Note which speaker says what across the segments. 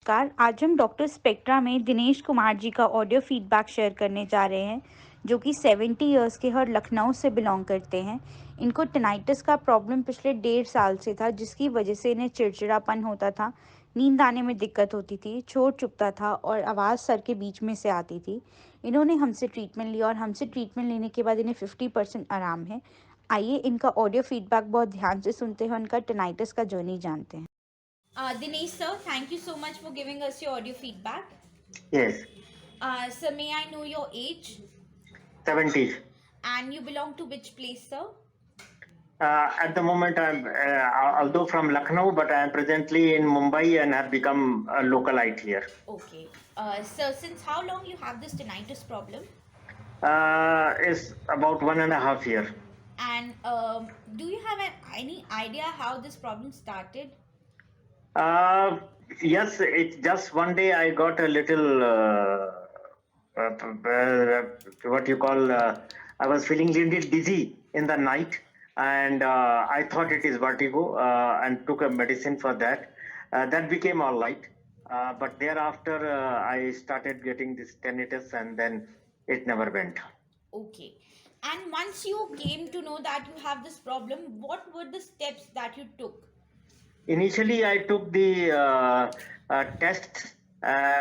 Speaker 1: नमस्कार। आज हम डॉक्टर स्पेक्ट्रा में दिनेश कुमार जी का ऑडियो फीडबैक शेयर करने जा रहे हैं, जो कि 70 इयर्स के और लखनऊ से बिलोंग करते हैं। इनको टिनाइटिस का प्रॉब्लम पिछले 1.5 साल से था, जिसकी वजह से इन्हें चिड़चिड़ापन होता था, नींद आने में दिक्कत होती थी, चोट चुभता था और आवाज़ सर के बीच में से आती थी। इन्होंने हमसे ट्रीटमेंट लिया और हमसे ट्रीटमेंट लेने के बाद इन्हें 50% आराम है। आइए इनका ऑडियो फीडबैक बहुत ध्यान से सुनते हैं, उनका टिनाइटिस का जर्नी जानते हैं। Dinesh sir, thank you so much for giving us your audio feedback.
Speaker 2: Yes,
Speaker 1: Sir, may I know your age?
Speaker 2: 70s.
Speaker 1: And you belong to which place, sir?
Speaker 2: At the moment, although from Lucknow, but I am presently in Mumbai and have become a localite here.
Speaker 1: Okay. Sir, since how long you have this tinnitus problem?
Speaker 2: It's about 1.5 years.
Speaker 1: And do you have any idea how this problem started?
Speaker 2: Uh, yes, it's just one day I got a little, what you call, I was feeling a little dizzy in the night, and I thought it is vertigo and took a medicine for that. That became all right. But thereafter, I started getting this tinnitus, and then it never went.
Speaker 1: Okay. And once you came to know that you have this problem, what were the steps that you took?
Speaker 2: Initially, I took the tests,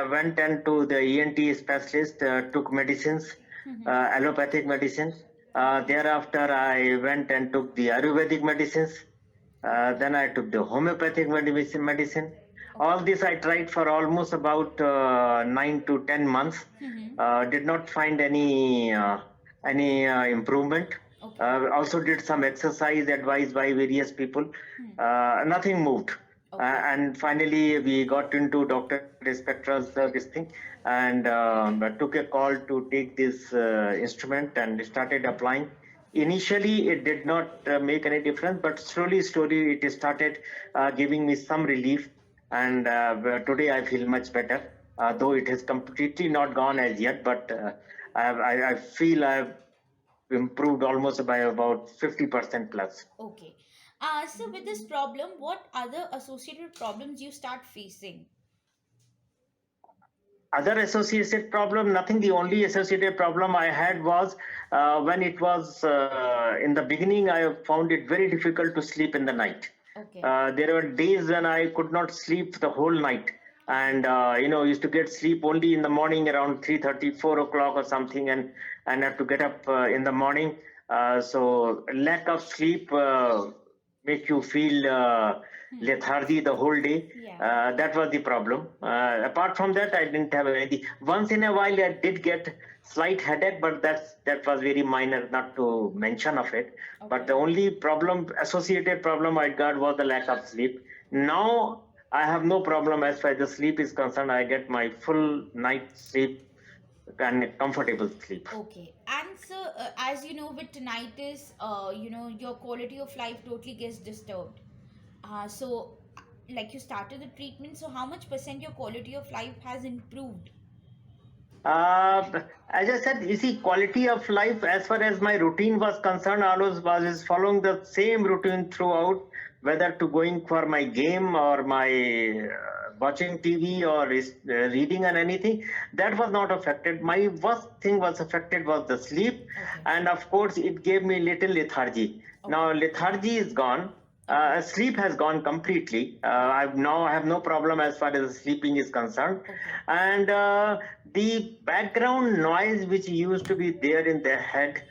Speaker 2: went into the ENT specialist, took medicines, allopathic medicines. Thereafter, I went and took the Ayurvedic medicines. Then I took the homeopathic medicine. All this I tried for almost about 9 to 10 months. Did not find any improvement.
Speaker 1: Okay.
Speaker 2: Also did some exercise advised by various people. Nothing moved.
Speaker 1: Okay.
Speaker 2: And finally, we got into Dr. Spectra's this thing, and took a call to take this instrument and started applying. Initially, it did not make any difference, but slowly, it started giving me some relief. And today, I feel much better, though it has completely not gone as yet. But I feel I've improved almost by about 50% plus.
Speaker 1: Okay. So with this problem, what other associated problems you start facing?
Speaker 2: Other associated problem, nothing. The only associated problem I had was when it was in the beginning, I found it very difficult to sleep in the night.
Speaker 1: Okay.
Speaker 2: There were days when I could not sleep the whole night, and used to get sleep only in the morning around 3:30, 4 o'clock or something, and have to get up in the morning. So lack of sleep make you feel lethargy the whole day.
Speaker 1: Yeah.
Speaker 2: That was the problem. Apart from that, I didn't have anything. Once in a while, I did get slight headache, but that was very minor, not to mention of it.
Speaker 1: Okay.
Speaker 2: But the only problem, associated problem I got was the lack of sleep. Now I have no problem as far as the sleep is concerned. I get my full night sleep and comfortable sleep.
Speaker 1: Okay. And so, as you know, with tinnitus, your quality of life totally gets disturbed. So, like you started the treatment, so how much percent your quality of life has improved?
Speaker 2: As I said, you see, quality of life, as far as my routine was concerned, always was following the same routine throughout, whether to going for my game or my watching TV or reading and anything. That was not affected. My worst thing was affected was the sleep,
Speaker 1: Okay.
Speaker 2: and of course, it gave me little lethargy.
Speaker 1: Okay.
Speaker 2: Now, lethargy is gone. Sleep has gone completely. I have no problem as far as sleeping is concerned.
Speaker 1: Okay.
Speaker 2: And the background noise which used to be there in the head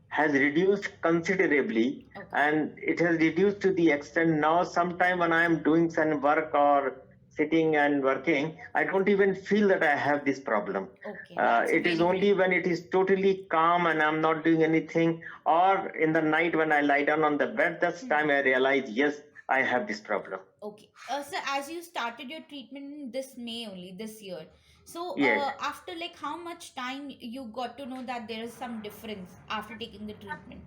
Speaker 2: has reduced considerably.
Speaker 1: Okay.
Speaker 2: And it has reduced to the extent now sometime when I am doing some work or sitting and working, I don't even feel that I have this problem.
Speaker 1: Okay. That's
Speaker 2: It is
Speaker 1: very
Speaker 2: only
Speaker 1: great.
Speaker 2: when it is totally calm and I'm not doing anything, or in the night when I lie down on the bed, that's time I realize, yes, I have this problem.
Speaker 1: Okay. So as you started your treatment this May only this year, so
Speaker 2: Yes.
Speaker 1: after like how much time you got to know that there is some difference after taking the treatment?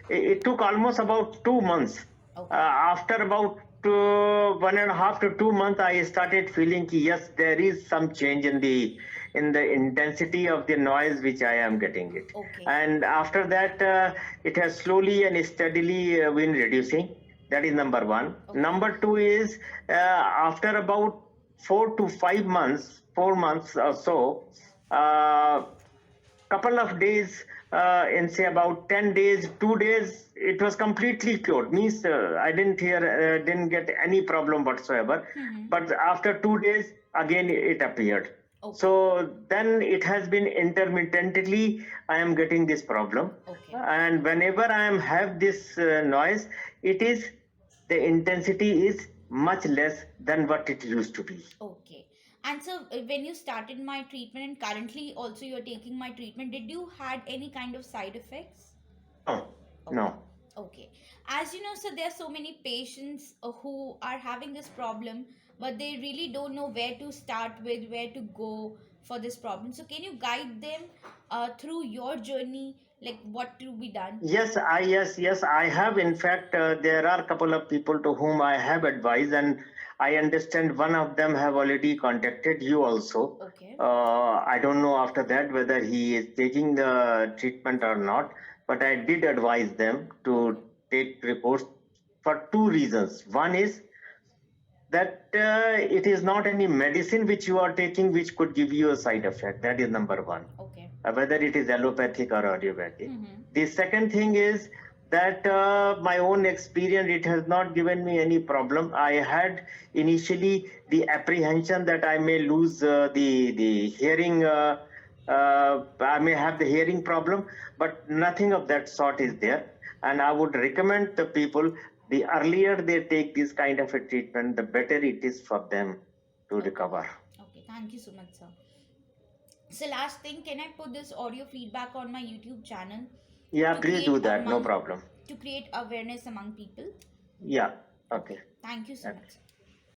Speaker 2: It took almost about 2 months.
Speaker 1: Okay.
Speaker 2: After about 1.5 to 2 months, I started feeling yes, there is some change in the intensity of the noise which I am getting it.
Speaker 1: Okay.
Speaker 2: And after that, it has slowly and steadily been reducing. That is number one.
Speaker 1: Okay.
Speaker 2: Number two is after about 4 months or so, couple of days, in say about 10 days, 2 days, it was completely cured. Means didn't get any problem whatsoever. But after 2 days, again it appeared.
Speaker 1: Okay.
Speaker 2: So then it has been intermittently, I am getting this problem.
Speaker 1: Okay.
Speaker 2: And whenever I am have this noise, the intensity is much less than what it used to be.
Speaker 1: Okay. And so when you started my treatment and currently also you're taking my treatment, did you had any kind of side effects?
Speaker 2: No,
Speaker 1: Okay.
Speaker 2: no.
Speaker 1: Okay. As you know, so there are so many patients who are having this problem, but they really don't know where to start with, where to go for this problem. So can you guide them through your journey, like what to be done?
Speaker 2: Yes, I have. In fact, there are a couple of people to whom I have advised, and I understand one of them have already contacted you also.
Speaker 1: Okay.
Speaker 2: I don't know after that whether he is taking the treatment or not, but I did advise them to take reports for two reasons. One is that it is not any medicine which you are taking which could give you a side effect. That is number one.
Speaker 1: Okay.
Speaker 2: Whether it is allopathic or audiopathic.
Speaker 1: Mm-hmm.
Speaker 2: The second thing is that my own experience, it has not given me any problem. I had initially the apprehension that I may lose the hearing. I may have the hearing problem, but nothing of that sort is there. And I would recommend the people, the earlier they take this kind of a treatment, the better it is for them to recover.
Speaker 1: Okay, thank you so much, sir. So last thing, can I put this audio feedback on my YouTube channel
Speaker 2: Yeah,
Speaker 1: to
Speaker 2: please
Speaker 1: create
Speaker 2: do that. No
Speaker 1: among
Speaker 2: problem.
Speaker 1: to create awareness among people?
Speaker 2: Yeah. Okay.
Speaker 1: Thank you so
Speaker 2: Okay.
Speaker 1: much.